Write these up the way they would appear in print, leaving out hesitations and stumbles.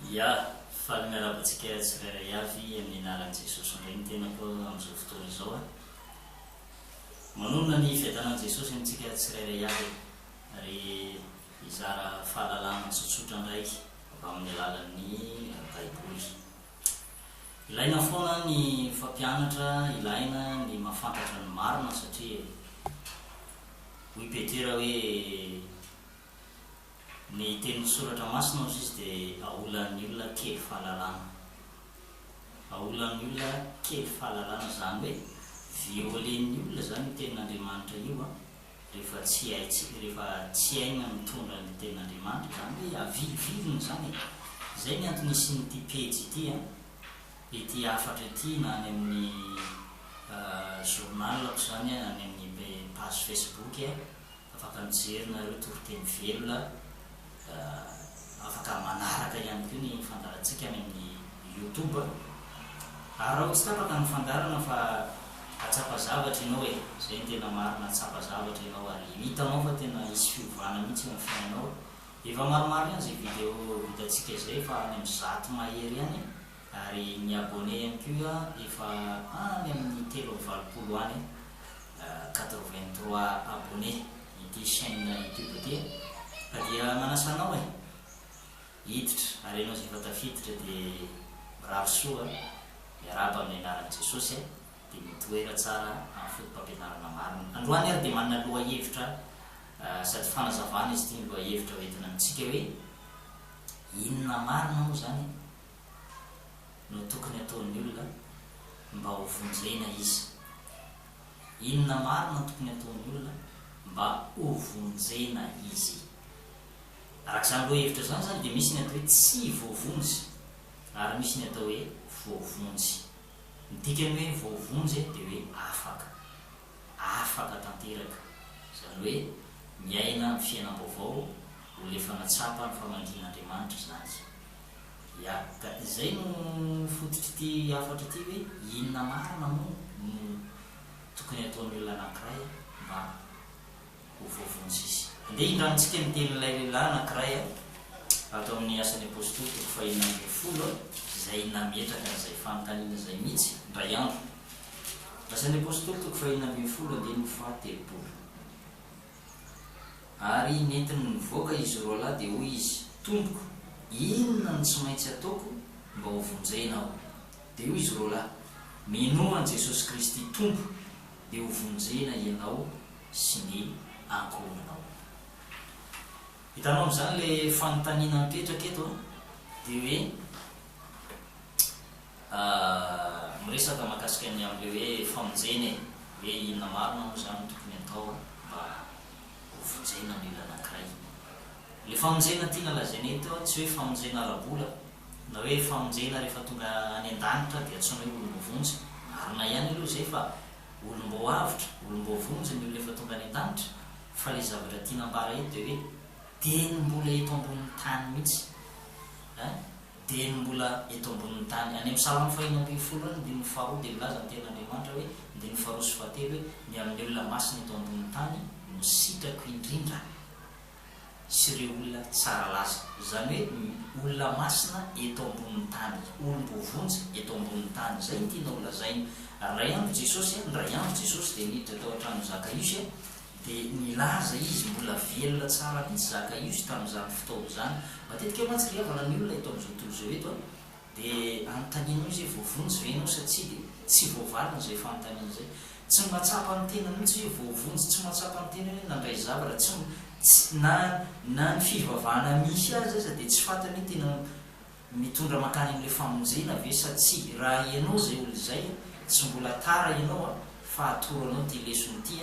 ia fa ny miarabantsika tsirairay avy amin'ny anaran'i Jesosy indray ny tena koa amin'izao fotoana izao a manonona ny fiadanan'i Jesosy amintsika tsirairay avy ary izara fahalalana tsotsotra ndraiky amin'ny alalan'ny baiboly. Ilaina foana ny fampianatra, ilaina ny mahafantatra ny marina satria hoy Petera hoe ny teny soratra masina ozy izy dia aolan'ny olona kely fahalalana. Aolan'ny olona kely fahalalana zany hoe violen'ny olona zany ny tenin'Andriamanitra io a rehefa tsy aina mitondra ny tenin'Andriamanitra zany hoe aviliviliny zany. Zay ny antony isin'ity pejy ity a ity afatra ity na any amin'ny journalako zany a any amin'ny page Facebook a afaka mijery nareo toriteny velona afaka manaraka ihany koa ny fandarantsika any amin'ny YouTube ary raha tsy tapaka ny fandarana fa atsapa zavatra ianao e zay ny tena marina atsapa zavatra ianao ary hitanao fa tena isy fiovana mihitsy amin'ny fiainanao. Efa maromaro ihany zay vidéo hitantsika izay fa any amin'ny 100 mahery ihany ary ny abonné ihany koa efa any amin'ny 380 any 83 abonné ity chaîne YouTube ity ka dia manasanao e hiditra ary ianao zay efa tafiditra dia mirary soa miaraba amin'ny anaran'i Jesosy dia mitoera tsara amin'ny fotom-pampianarana marina. Androany ary dia manana loha hevitra sady fanazavana izy ity loha hevitra hoentina amintsika hoe inona marina moa zany no tokony ataon'ny olona mba ho vonjena izy. Inona marina tokony ataon'ny olona mba ho vonjena izy. Arak'izany loha hevitra zany zany dia misy ny atao hoe tsy voavonjy ary misy ny atao hoe voavonjy. Ny dikany hoe voavonjy dia hoe afaka tanteraka zany hoe miaina amin'ny fiainam-baovao ho lefana tsapa ny famandrin'Andriamanitra zany. Ya ka izay no fototry ity afatra ity hoe inona marina moa no tokony ataon'ny olona anankiray mba ho voavonjy izy. Andeha indranitsika ny tenin'ilay lehilahy anankiray atao amin'ny asan'ny apôstôly toko 410 izay nametraka izay fanontaniana izay mihitsy ndray andro. Asan'ny apôstôly toko 410 ary nentiny nivoaka izy roa lahy dia hoy izy tompoko inona no tsy maintsy ataoko mba ho vonjena aho. Dia hoy izy roa lahy minoa an'i Jesosy Kristy tompo dia ho vonjena ianao sy ny ankohonanao. Hitanao amin'izany le fanontaniana mipetraka eto dia hoe miresaka mahakasika ny amin'le hoe famonjena hoe inona marina moa zany tokony atao mba ho vonjena ny olona anankiray. Le famonjena tiana lazaina eto tsy hoe famonjena ara-bola na hoe famonjena rehefa tonga any an-danitra dia tsy hoe olom-bovonjy. Marina ihany aloha zay fa olom-boavitra olom-bovonjy ny olona efa tonga any an-danitra fa le zavatra tiana ambara eto dia hoe teny mbola eto ambonin'ny tany mihitsy teny mbola eto ambonin'ny tany. Any amin'ny Psalm 112 dia milaza ny tenin'Andriamanitra hoe 2:7 hoe ny amin'ny olona masina eto ambonin'ny tany no sitrako indrindra sy ireo olona tsara laza. Zany hoe olona masina eto ambonin'ny tany, olom-bovonjy eto ambonin'ny tany, zay ny tiana olazaina. Ray andro Jesosy dia niditra tao an-trano Zakaiosy dia nilaza izy mbola velona tsara mihitsy Zakaiosy tamin'izany fotoana izany. Matetika mantsy riavana ny olona eto amin'izao tontolo izao eto dia anontanianao izy hoe voavonjy ve ianao satria dia tsy voavalina izay fanontaniana izay. Tsy mahatsapa ny tena mihitsy hoe voavonjy, tsy mahatsapa ny tena hoe nandray zavatra na ny fivavahana misy azy aza dia tsy fantany hoe tena mitondra makany amin'ilay famonjena ve sa tsy. Raha ianao zay olo izay tsy mbola tara ianao fa atoranao ty lesony ity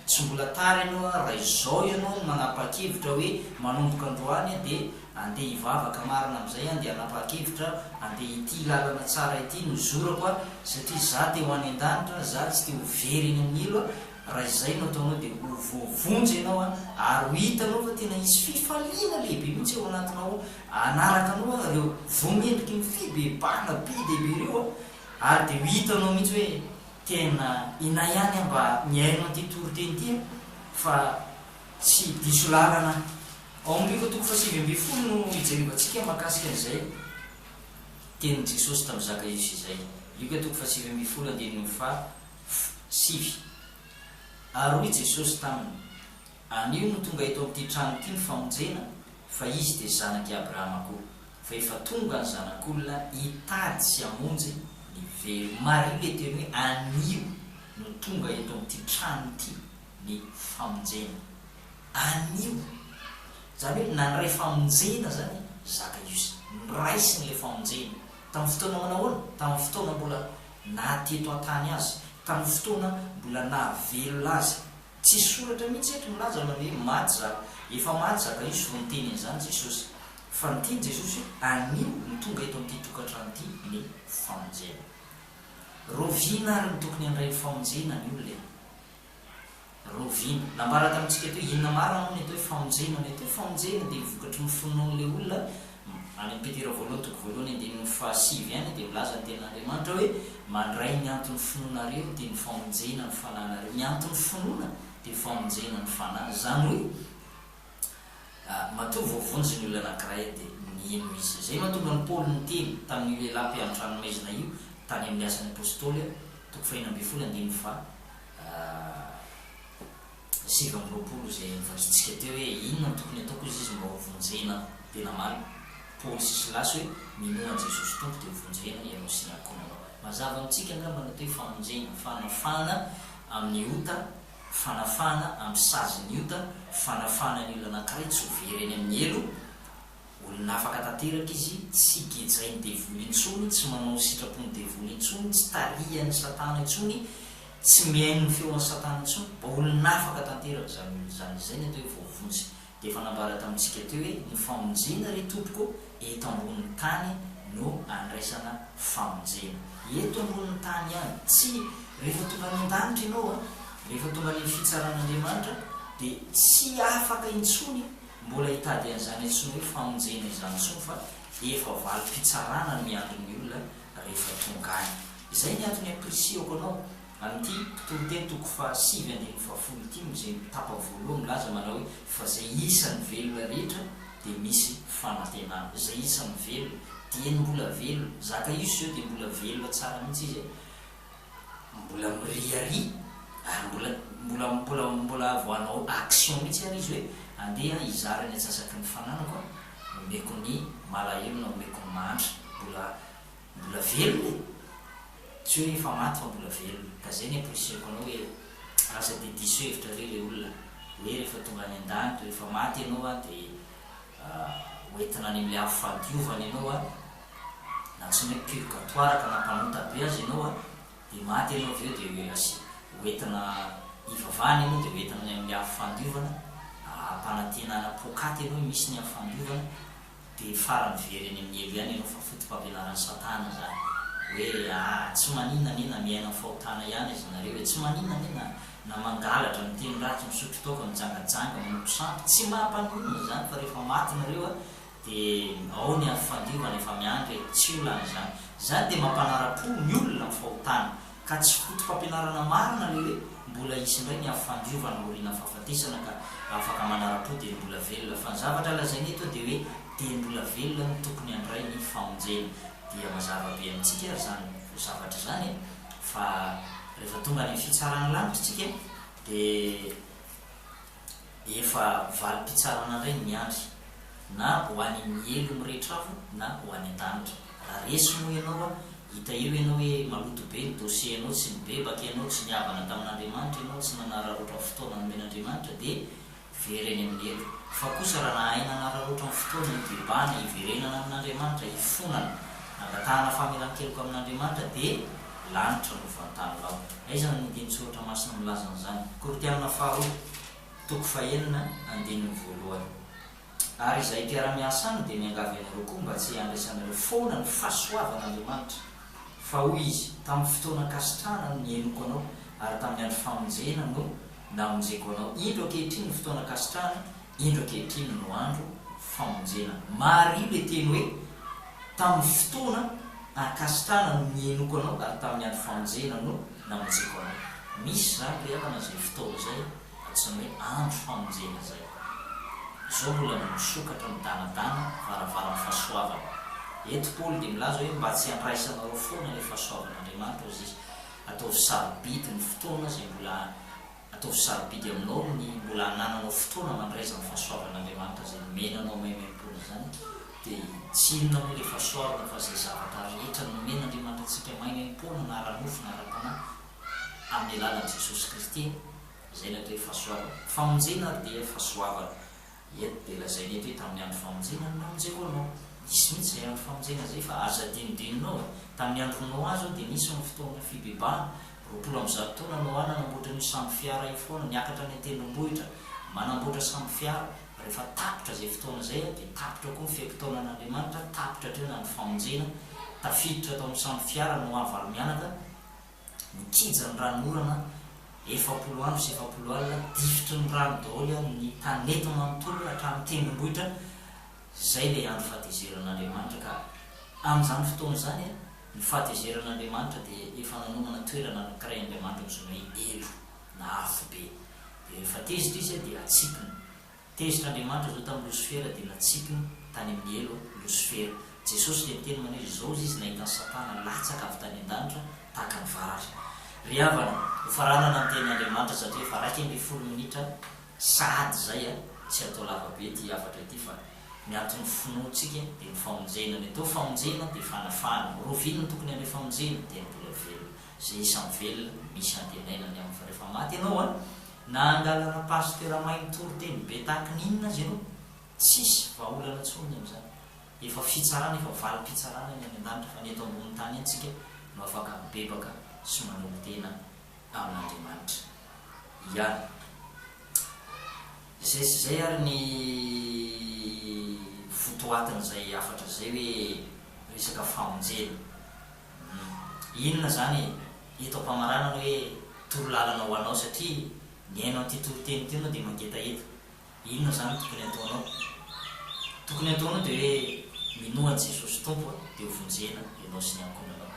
tsy mbola tara ianao raha izao ianao manapa-kevitra hoe manomboka androany dia andeha hivavaka marina amin'izay andeha hanapa-kevitra andeha ity lalana tsara ity nozorako satria za te ho any an-danitra, za tsy te ho very eny amin'ny elo raha izay no ataonao dia ho voavonjy ianao ary ho hitanao fa tena isy fifaliana lehibe mihitsy eo anatinao anaraka anao reo voamendriky ny fibebana be dehibe reo ary dia ho hitanao mihitsy hoe tena ina ihany mba miaino an'ity toriteny ity fa tsy diso lalana. Ao amin'ny toko 7:10 no hijerevantsika mahakasika an'izay teny jesosy tamin'ny zaka izy izay io ka toko fa 7:7 ary hoy jesosy taminy anio no tonga eto amin'ity trano ity ny famonjena fa izy dia zanaky Abrahama koa fa efa tonga ny zanak'olona hitady sy hamonjy ny velo. Mario le teny hoe anio no tonga eto amin'ity trano ity ny famonjena. Anio zany hoe nandray famonjena zany zaka izy nraisiny le famonjena tamin'ny fotoana manahoana, tamin'ny fotoana mbola nateto an-tany azy, tamin'ny fotoana mbola nahavelona azy. Tsy soratra mihitsy eto milaza hoe maty zaka, efa maty zaka izy vao niteny an'izany Jesosy, fa niteny Jesosy hoe anio no tonga eto amin'ity tokantrano ity ny famonjena. Roviana ary ny tokony handray ny famonjena ny olona. Roviana nambara tamintsika eto hoe inona marina moa ny atao hoe famonjena ny atao hoe famonjena dia vokatry ny finoan'le olona. Any amin'ny Petera 1:7 any dia milaza ny ten'Andriamanitra hoe mandray ny antony finoanareo dia ny famonjena ny fananareo. Ny antony finoana dia famonjena ny fanahy. Zany hoe matoa voavonjy ny olona anankiray dia nieno izy. Zay mahatonga ny Paoly niteny tamin'ny lehilahy mpianatra ranomaizina io tany amin'ny asan'ny apôstôly 2:7 zay nivatritsika teo hoe inona no tokony ataoko izy mba hovonjena tena maro. Paoly sy Silasy hoe minoana Jesosy tompo dia hovonjena ianao sy ny ankohonanao. Mazava amintsika angamba ny atao hoe famonjena, fanafana amin'ny ota, fanafana amin'ny sazin'ny ota, fanafana ny olona anankiray tsy ho very eny amin'ny elo. Olona afaka tanteraka izy, tsy gejain'ny devoly intsony, tsy manao sitrapony devoly intsony, tsy tarihan'ny satana intsony, tsy miaino ny feon'ny satana intsony. Olona afaka tanteraka zany izay ny atao hoe voavonjy. Dia efa nambara tamintsika teo hoe ny famonjena ry tompoko eto ambonin'ny tany no andraisana famonjena. Eto ambonin'ny tany ihany, tsy rehefa tonga any an-danitra ianao rehefa tonga ny fitsaran'Andriamanitra dia tsy afaka intsony mbola hitady an'izany intsony hoe famonjena izany intsony fa efa valim-pitsarana ny miandron'ny olona rehefa tonga any. Izay ny antony ampirisihako anao amin'ity toriteny toko fa 7:10 ity izay tapa voalohany milaza manao hoe fa zay isan'ny velona rehetra dia misy fanantenana. Zay isan'ny velona dia ny mbola velona zaka izy io dia mbola velona tsara mihitsy izy, mbola miriary ary mbola voanao action mihitsy ary izy hoe andeha hizara ny atsasaky ny fananako omeko ny malahelo na omeko ny mandry, mbola velona tsy hoe efa maty fa mbola velona. Ka zay ny ampirisihako anao hoe aza dia diso hevitra re le olona hoe rehefa tonga any an-danitra rehefa maty ianao dia hoentina any amin'ilay afo fadiovana ianao na tsy hoe purgatoire ka nampanota be azy ianao dia maty ianao avy eo dia hoentina ivavahana ianao dia hoentina any amin'ilay afo fandiovana, ampanantenana pokaty ianao misy ny afo fandiovana dia farany very any amin'ny elo ihany ianao fa fotom-pampianaran'ny satana zany hoe tsy maninana miaina fahotana ihany izy nareo hoe tsy maninana na mangalatra ny teny ratsy misotro toka mijangajanga manoko sampy, tsy mampaninana zany fa rehefa maty nareo dia ao ny afo fandiovana efa miandry tsy olana zany. Zany dia mampanara-po ny olona fahotana ka tsy fotom-pampianarana marina le hoe mbola isy indray ny afo fandiovana oriana fahafatesana ka afaka manara-po dia mbola velona. Fa ny zavatra lazainy eto dia hoe dia mbola velona no tokony handray ny famonjena. Dia mazava be amintsika zany zavatra zany fa rehefa tonga ny fitsarana lanitra tsika dia efa valim-pitsarana indray ny miandry na ho any elo mirehetra avy na ho any an-danitra. Raha resy moa ianao hita eo ianao hoe maloto be ny dossier ianao, tsy mibebaka ianao, tsy niavana tamin'Andriamanitra ianao, tsy nanararotra ny fotoana nomen'Andriamanitra dia very any amin'ny elo. Fa kosa raha nahay nanararotra ny fotoana hibebana, hiverenana amin'Andriamanitra, hifonana, nangatahana famelan-keloka amin'Andriamanitra dia lanitra no vantany lao. Aizany ny andinitsoratra masina milaza an'izany. Koritianina 2:9 ary izay mpiara-miasa any dia miangavy anareo koa mba tsy handraisanareo foana ny fahasoavan'Andriamanitra. Fa hoy izy tamin'ny fotoana kasitrahana no nienoko anao ary tamin'ny andro famonjena no namonjeko anao. Indro ankehitriny ny fotoana kasitrahana, indro ankehitriny no andro famonjena. Mario le teny hoe tamin'ny fotoana akasitrahana no nienoko anao ary tamin'ny andro famonjena no namonjeko anao. Misy zany rehefa zay fotoana zay atsiny hoe andro famonjena zay. Zao mbola misokatra midanadana varavara ny fahasoavana eto Paoly dia milaza hoe mba tsy andraisanareo foana le fahasoavan'Andriamanitra izy ataovy sarobidy ny fotoana zay mbola ataovy sarobidy aminao ny mbola anananao fotoana mandraiza ny fahasoavan'Andriamanitra zay menanao maimaim-pona zany dia tsy inona moa le fahasoavana fa zay zavatra rehetra nomen'Andriamanitra antsika maimaim-pona na ara-nofo na ara-panahy amin'ny alalan'i Jesosy Kristy zay ny atao hoe fahasoavana. Famonjena ary dia fahasoavana eto dia lazainy eto hoe tamin'ny andro famonjena no namonjeo anao. Misy mihitsy zay andro famonjena zay fa aza dinidinonao tamin'ny andronao azy dia nisy ny fotoana fibebahana 20 taona no ana namboatra ny samby fiara io foana niakatra ny an-tendrombohitra manamboatra samby fiara rehefa tapitra zay fotoana zay dia tapitra koa ny fiampitaonan'Andriamanitra tapitra treo na ny famonjena tafiditra tao amin'ny samby fiara no avary mianaka nikija ny ranorana 70 andro sy 70 alina difitry ny rano daholo ny tanety manontolo hatramin'ny tendrombohitra zay le andro fahatezeran'Andriamanitra ka amin'izany fotoana zany ny fahatezeran'Andriamanitra dia efa nanomana toerana anankiray Andriamanitra mizoana hoe elo na afobe dia rehefa tezitra izy dia atsikiny tezitra Andriamanitra zao tamin'ny Losifera dia natsikiny tany amin'ny elo Losifera. Jesosy dia miteny manao izao izy nahita ny Satana latsaka avy tany an-danitra tahaka ny varatra ry havana hofaranana ny tenin'Andriamanitra satria efa 20 minitra sady zay tsy atao lavabe ty afatra ity fa miantony finoantsika dia ny famonjena ny atao famonjena dia fanafahana rovinona tokony amin'ny famonjena dia mbola velona zay isan'ny velona misy antenainany amin'ny fa rehefa maty ianao na angalana pastera maintoro teny be tahaka ninona azy ianao tsisy vahaolana tsony amin'izany efa fitsarana efa valim-pitsarana ny any an-danitra fa ny eto ambony tany antsika no afaka mibebaka sy manompo tena amin'Andriamanitra ihany. Zay ary ny fotoatin'izay afatra zay hoe resaka famonjena inona zany eto am-pamaranana hoe torolalana ho anao satria ny hainao an'ity toroteny ty anao dia mangeta eto inona zany tokony ataonao dia hoe minoan' Jesosy tompo dia hovonjena ianao sy ny ankonanao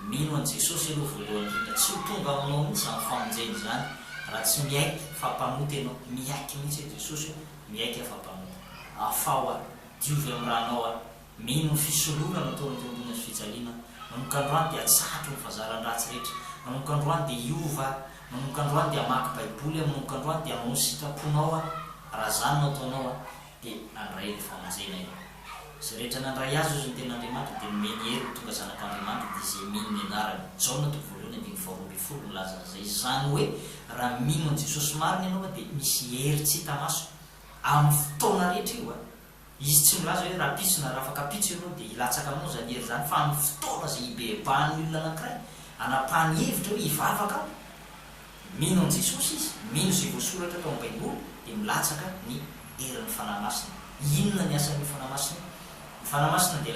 minoan' Jesosy aloha voalohany indrindra tsy ho tonga aminao mihitsy amin'ny famonjena zany raha tsy miaiky fampanoty ianao miaiky mihitsy Jesosy miaiky afampanoty afao diovy amin'ny ranao mino ny fisoloana nataony teo ambony azy fijaliana manomboka androany dia atsatro ny fahazaran-dratsy rehetra manomboka androany dia iova manomboka androany dia amaky baiboly manomboka androany dia anao ny sitraponao raha zany no ataonao dia andray ny famonjena io zay rehetra nandray azy izy ny ten'Andriamanitra dia nomeny hery tonga zanak'Andriamanitra dia zay mino ny anarany Jaona toko voalohany 2:20 milaza zay zany hoe raha mino an' Jesosy marina ianao dia misy hery tsy hita maso amin'ny fotoana rehetra io izy tsy milaza hoe raha pitso na raha afaka pitso ianao dia hilatsaka aminao zany hery zany fa amin'ny fotoana zay hibebahan'ny olona anankiray anapahany hevitra hoe hivavaka mino an' Jesosy izy mino zay voasoratra tao amin'ny baiboly dia milatsaka ny herin'ny fanahy masina. Inona ny asan'ny fanahy masina? Ny fanahy masina dia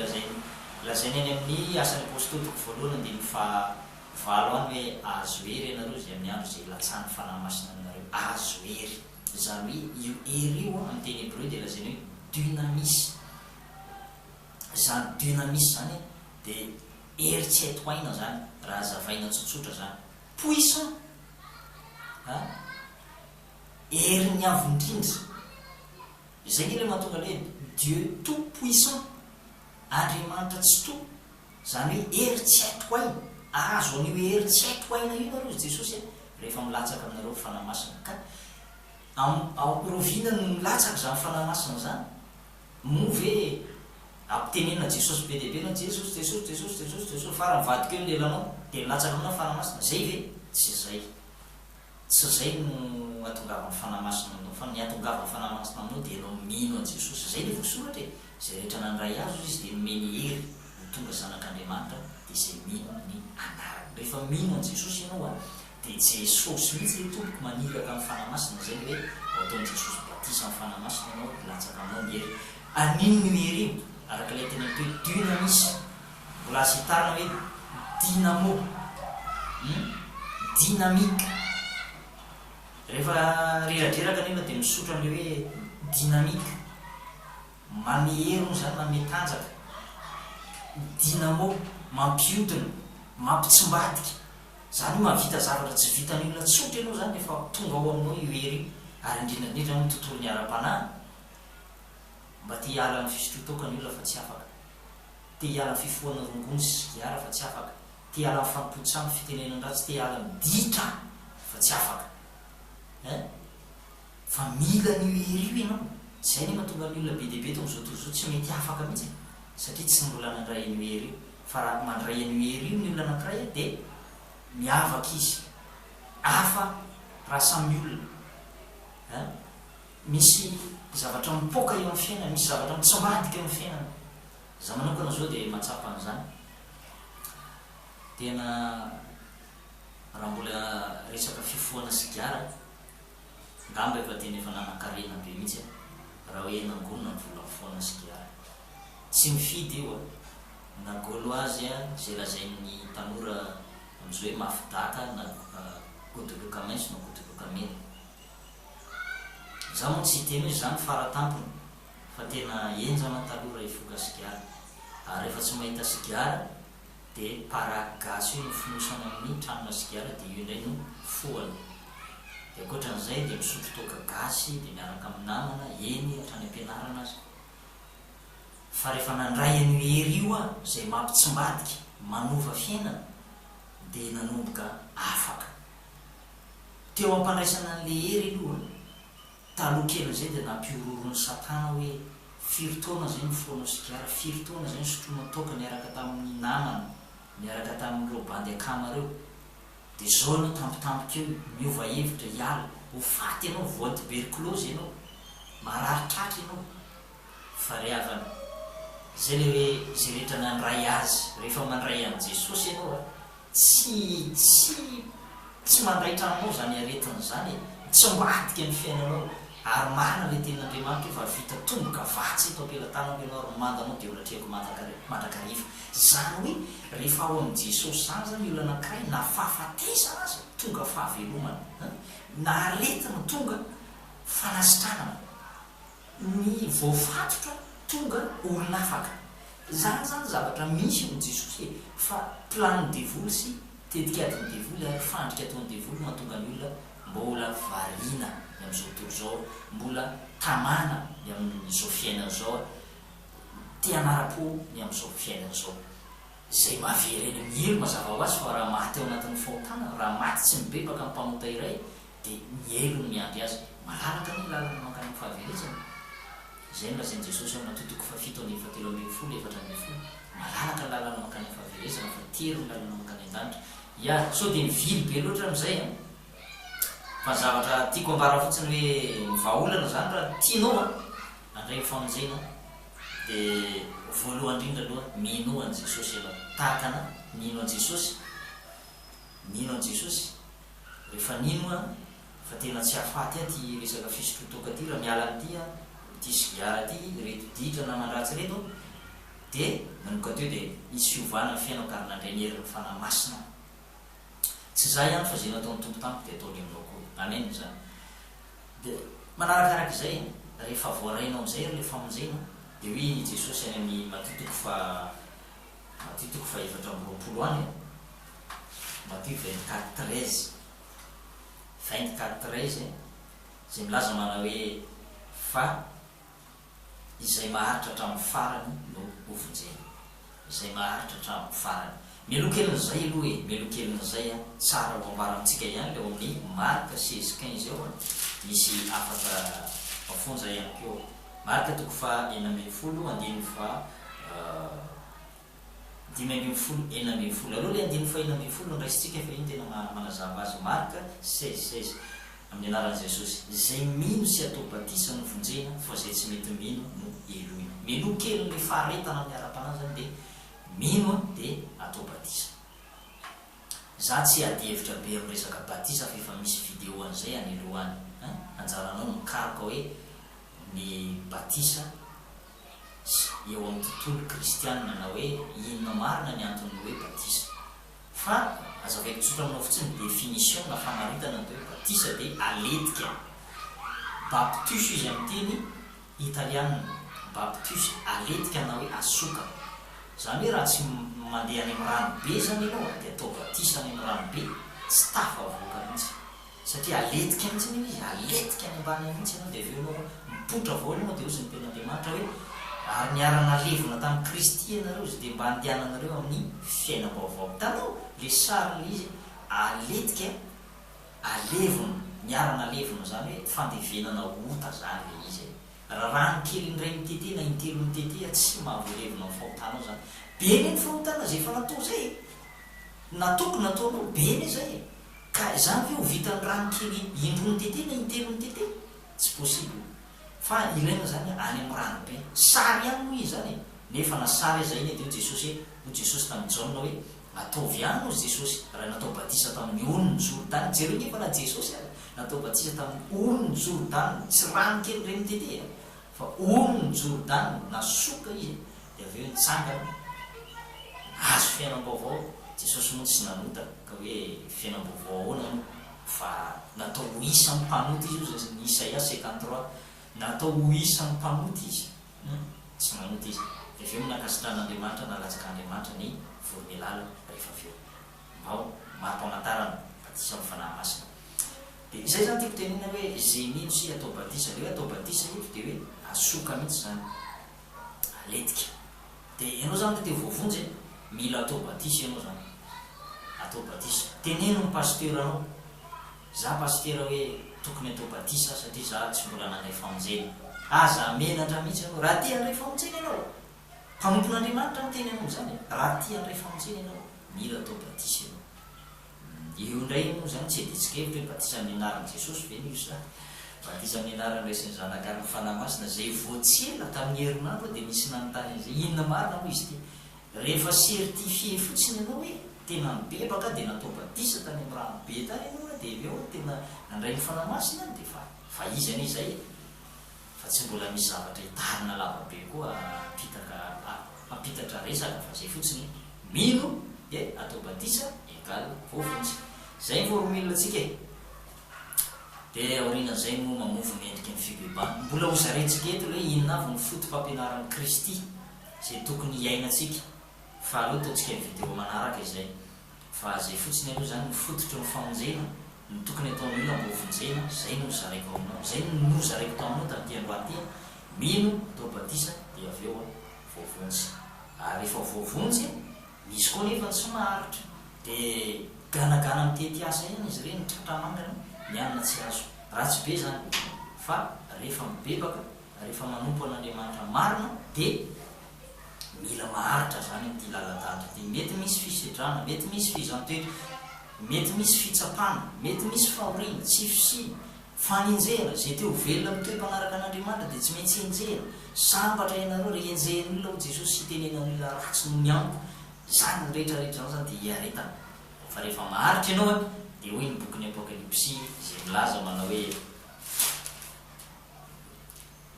lazainy any amin'ny asan'ny apôstôly toko voalohany dia ny fahavalo any hoe azo hery ianareo zay amin'ny andro zay latsan'ny fanahy masina aminareo azo hery zany hoe io hery io amin'ny teny hébreu dia lazainy hoe dynamis zany dynamis zany dia hery tsy haitoaina zany raha azavaina tsotsotra zany puissant hery ny avo indrindra zay ny le mahatonga le Dieu tout puissant Andriamanitra tsy to zany hoe hery tsy haitoaina azo an'io hery tsy haitoaina io nareo Jesosy rehefa milatsaka aminareo fanahy masina ka rovinany no milatsaka zany fanahy masina zany move ampitenenina Jesosy be dehibe na Jesosy farany vadika eo ny lelanao dia milatsaka aminao fanahy masina zay ve tsy zay no atongavany fanahy masina aminao fa ny atongavany fanahy masina aminao dia ianao mino an' Jesosy zay le voasoratra zay rehetra nandray azo izy dia nomeny hery ho tonga zanak'Andriamanitra dia zay mino ny anarany rehefa mino an' Jesosy ianao dia Jesosy mihitsy le tompoko maniraka amin'ny fanahy masina zay hoe ataon'i Jesosy batisa amin'ny fanahy masina ianao latsaka aminao ny hery anino ny hery io araka ilay teny hoe dynamis mbola asitarina hoe dynamo dynamique rehefa reradreraka nefa dia misotra an'le hoe dynamique mamehery zany mametanjaka dynamo mampiodina mampitsimbadika zany io mahavita zavatra tsy vitan'ny olona tsotra ianao zany efa tonga ao aminao io hery ary indrindrandrindra ny tontolo ny ara-panahy mba ty hiala ny fisotrotoka ny olona fa tsy afaka. te hiala fifoana rongony sy sigara fa tsy afaka, te hiala mifampotsamy fitenenandratsy, te hiala miditra fa tsy afaka fa mila ny herio ianao. Zay ny mahatonga ny olona be deaibe to am'izao tontolo zao tsy mety afaka mihitsy satria tsy mbola nandray ny herio. Fa raha mandray ny herio ny olona anankiray dia miavaka izy, hafa raha samy olona. Misy zavatra mipoaka eo amin'ny fiainana, misy zavatra mitsombadika eo amin'ny fiainana. Za manokana zao dia mahatsapa an'izany. Tena raha mbola resaka fifoana sigara ngamba efa tena efa nanan-karena be mihitsy raha hoe nangonina ny vola mifoana sigara. Tsy mifidy eo na gauloise zay lazain'ny tanora am'izao hoe mafidaka na godoloka maitso na godoloka mena. Za moa tsy teny hoe zany faratampony fa tena enjana taloha ifoka sigara. Ary rehefa tsy mahita sigara dia paragasy hoe ny finosana amin'ny tranona sigara dia io indray no foana. Dia ankoatran'izay dia misotro toaka gasy dia miaraka amin'ny namana eny hatrany ampianarana azy. Fa rehefa nandray an'io hery io zay mampitsimbadika manova fiainana dia nanomboka afaka. Teo ampandraisana an'le hery aloha taloha kely zay dia nampiororony satana hoe firy-taona zay mifoana sigara, firy-taona zay sotroana toaka niaraka tamin'ny namana, niaraka tamin'ireo bandy akama reo. Dia zao ianao tampotampoka eo miova hevitra hiala, ho faty ianao, voa tuberculose ianao, marary tratra ianao. Fa rehavana zay le hoe zay rehetra nandray azy rehefa mandray an' Jesosy ianao tsy mandraitra anao zany aretina zany, tsy mbadika ny fiainanao. Ary marina le tenin'Andriamanitra fa vita tomboka vatsy eto ampelantanako ianao ary mandanao dia olatreko mandrakariva. Zany hoe rehefa ao amin'i Jesosy zany zany olona anankiray na fahafatesana azy tonga fahavelomana, na aretina tonga fanasitranana, ny voafatotra tonga olona afaka. Zany zavatra misy amin'i Jesosy fa plano devoly sy tetikadiny devoly ary fandrika ataon'ny devoly mahatonga ny olona mbola variana am'izao tontolo zao, mbola tamana ny amin'izao fiainana zao, te hanara-po ny am'izao fiainana zao. Zay mahavery eny amin'ny elo mazava ho azy fa raha maty ao anatin'ny fontana, raha maty tsy mibebaka ny mpamota iray dia ny elo no miandry azy. Malalaka ny lalana mankany amin'ny fahaverezana. Zay no lazain'i Jesosy ao natotoko fa 7:7, malalaka ny lalana mankany amin'ny fahaverezana fa tery ny lalana mankany an-danitra. Ya sao dia mivily be loatra amin'izay fa zavatra tiako ambara fotsiny hoe mivaolana zany raha tianao andray famonjena dia voalohany indrindra aloha mino an' Jesosy ianao, tahakana mino an' Jesosy, mino an' Jesosy. Rehefa nino fa tena tsy hafaty ty resaka fisotro-toaka ty raha miala am'ty ty sigara ty reto ditra na mandratsy reto dia manomboka teo dia isy fiovana ny fiainao kary nandray ny herin'ny fanahy masina. Tsy zay ihany fa zay nataon'ny tompo tampoka dia ataony aminao koa amen zany. Dia manarakarak'izay rehefa voarainao am'izay le famonjena dia hoe Jesosy any amin'ny matitoko fa 7:20 any Matthieu 24:13 zay milaza mana hoe fa izay maharitra hatramin'ny farany no hovonjena, izay maharitra hatramin'ny farany. Melokelin'izay aloha melokelin'izay tsara ho ambara amintsika ihany leo amin'ny Marka 16:15 eo misy afaka mafonja ihany keo. Marka 9:20 aloha le 9:20 ndraisitsika fa iny tena manazava azy. Marka 16:16 amin'ny anaran'i Jesosy, zay mino sy atao batisa no vonjena fa zay tsy mety mino no eloina. Melokely ny faharetana amin'ny ara-panahy zany dia mino dia atao batisa. Za tsy ady hevitra be amin'ny resaka batisa fa efa misy vidéo an'izay anelohany. Anjaranao mikaroka hoe ny batisa eo amin'ny tontolo kristianina na hoe inona marina ny antony hoe batisa. Fa azavaiko tsotra aminao fotsiny définition na famaritana ny hoe batisa dia aletika. Baptus izy amin'ny teny italiana, baptus aletika na hoe asoka. Zany hoe raha tsy mandeha any amin'ny ranobe zany ianao dia atao batisa any amin'ny ranobe tsy tafavoaka mihitsy satria aletika mihitsy izy, aletika any ambany mihitsy ianao dia aveo ianao mipotra vola ianao dia ozy ny ten'Andriamanitra hoe ary niarana levona tamin'ny Kristy ianareo izy dia mba andehananareo amin'ny fiainam-baovao. Tanao le sarina izy aletika alevona niarana levona zany hoe fandevenana ota zany le izy. Raha rano kely indray mitetena intelo mitetea tsy mahavoalevona amin'ny fahotanao zany. Beny ny fahotana zay efa natao zay natoko nataonao beny zay ka zany hoe ho vitan'ny rano kely indro mitetena intelo mitete tsy possible. Fa ilaina zany any amin'ny rano be sary ihany moa izy zany nefa na sary zay iny dia Jesosy ho Jesosy tamin'ny Jaona hoe ataovy ihany hozy Jesosy raha natao batisa tamin'ny olony Jordany. Jereo nefa na Jesosy natao batisa tamin'ny olony Jordany tsy rano kely reny mitete fa olony Jordany nasoka izy dia avy eo nitsangana azo fiainam-baovao. Jesosy moa tsy nanota ka hoe fiainam-baovao ahoana fa natao ho isan'ny mpanoty izy io zay Isaia 53 natao ho isan'ny mpanoty izy tsy manoty izy. Dia avy eo minakasitran'Andriamanitra nalatsaka Andriamanitra ny voronilala rehefa avy eo mbao mampamantarana batisa amin'ny fanahy masina. Dia izay zany tiako tenena hoe zay nino sy atao batisa le hoe atao batisa eto dia hoe asoka mihitsy zany aletika. Dia ianao zany te voavonjy mila atao batisa ianao zany atao batisa. Teneno ny pasteur anao za pasteur hoe tokony atao batisa satria za tsy mbola nandray famonjena. Aza amenatra mihitsy ianao raha tia handray famonjena ianao mpanompon'Andriamanitra no teny anao zany. Raha tia handray famonjena ianao mila atao batisa ianao. Io indray moa zany tsy aditsika hevitra hoe batisa amin'ny anaran'i Jesosy ve io zany batisa amin'ny anaran'ny raisiny zanakary ny fanahy masina zay voatsela tamin'ny herinandro dia nisy nanontany zay inona marina moa izy ty. Rehefa certifie fotsiny ianao hoe tena mibebaka dia natao batisa tany amin'ny rano be tany ianao dia eo tena nandray ny fanahy masina dia fa izy anie zay fa tsy mbola misy zavatra hitarina lavabe koa mampitatra resaka fa zay fotsiny mino atao batisa egal voavonjy. Zay formule antsika dia aorinan'izay no mamovo ny endriky ny fibebana. Mbola ho zarentsika eto hoe inona avy ny fotom-pampianaran'ny Kristy zay tokony hiainantsika fa aloha ataontsika ny video manaraka izay. Fa zay fotsiny aloha zany mifototro ny famonjena ny tokony ataon'ny olona mbo vonjena. Zay no zaraiko aminao, zay no zaraiko taminao tamin'ity androany ty. Mino atao batisa dia avy eo voavonjy. Ary rehefa voavonjy misy koa nefa tsy maharitra dia ganagana mitety asa ihany izy ireny tratramangana mianana tsy azo ratsy be zany. Fa rehefa mibebaka rehefa manompo an'Andriamanitra marina dia mila maharitra zany amin'ity lalan-tany dia mety misy fisedrana, mety misy fizantoetra, mety misy fitsapana, mety misy fahoriana, tsy fisiny, faninjera zay teo velona amin'ny toe-mpanaraka an'Andriamanitra dia tsy maintsy enjera. Sambatra ianareo re enjeren'olona ho Jesosy sy tenenan'olona ratsy no mianko zany ny rehetrarehetra zao zany dia hiaretana. Fa rehefa maharitra ianao dia hoy ny boky ny Apokalipsy zay milaza manao hoe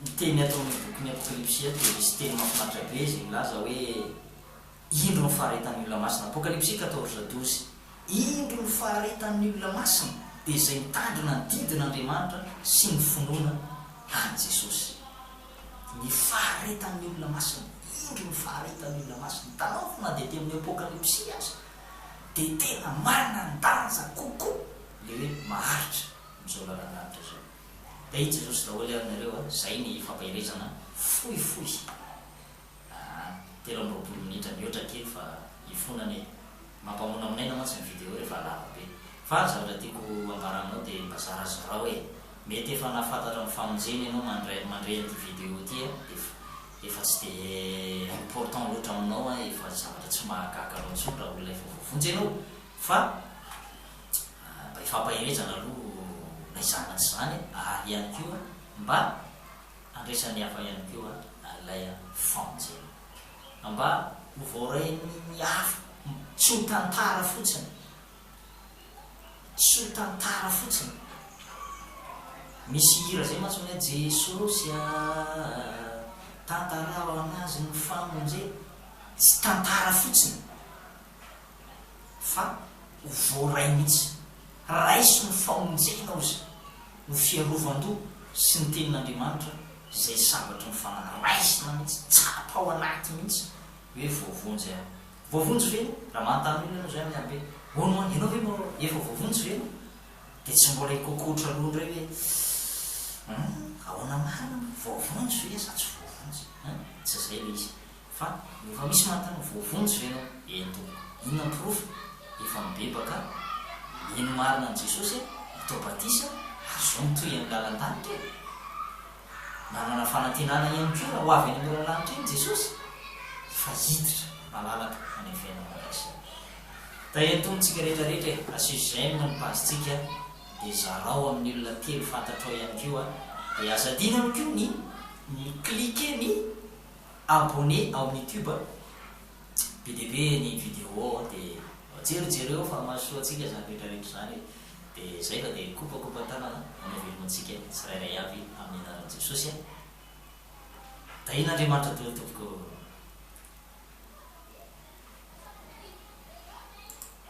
ny teny ataon'ny boky ny Apokalipsy dia misy teny mahafinaritra be zay milaza hoe indro ny faharetan'ny olona masina. Apokalipsy 14:12 indro ny faharetan'ny olona masina dia izay mitandrina ny didin'Andriamanitra sy ny finoana any Jesosy. Ny faharetan'ny olona masina, indro ny faharetan'ny olona masina. Tanao fa na dia te amin'ny Apokalipsy aza dia tena manan-danja kokoa le hoe maharitra amin'izao lalan'andro zao. Dia itsy Jesosy daholo aminareo zay ny fampahirezana fohifohy 13 minitra mihoatra kely fa ifonany mampamoana aminay namantsy ny video rehefa lava be. Fa zavatra tiako ambaraminao dia bazara zarao hoe mety efa nafantatra amin'ny famonjena ianao mandray an'ity video ity efa tsy dia important loatra aminao efa zavatra tsy mahagaga anao intsony raha olona efa voavonjy ianao. Fa mba ifampahirezana aloha naizana tsy zany ary ihany koa mba andraisan'ny hafa ihany koa alay famonjena mba ho voarain'ny hafa tsy ho tantara fotsiny, tsy ho tantara fotsiny. Misy hira zay mantsy hoe Jesosy tantarao anazy ny famonjena, tsy tantara fotsiny fa ho voaray mihitsy. Raisy ny famonjena ozy no fiarovan-doha sy ny tenin'Andriamanitra zay sabatra ny fanahy raisina mihitsy, tsapa ao anaty mihitsy hoe voavonjy voavonjy veno. Raha manontany olona ianao zay amin'ny abe ono ianao ve efa voavonjy veno dia tsy mbola hikokotra aloha indray hoe ahoana marina voavonjy ve sa tsy tsy zay le izy fa efa misy mantany voavonjy venao ento inona pirofo efa mibebaka ino marina an' jesosy atao batisa azao mitoy amin'ny lalan-danitra nanana fanantenana ihany ko raha ho avy any amin'ny lalanitra iny jesosy fa hiditra malalaka any fiainana malasia da entontsika rehetrarehetra asizayna ny pasitsika dia zarao amin'ny olona telo fantatrao ihany keo dia azadina amiko ny clique ny abonné ao amin'ny YouTube be deaibe ny vidéo dia jerijereo fa mahasoatsika zany rehetrarehetra zany dia zay fa dia kopakopa tanana anavelomatsika tsirairay avy amin'ny anaran'i Jesosy da iny Andriamanitra totompoko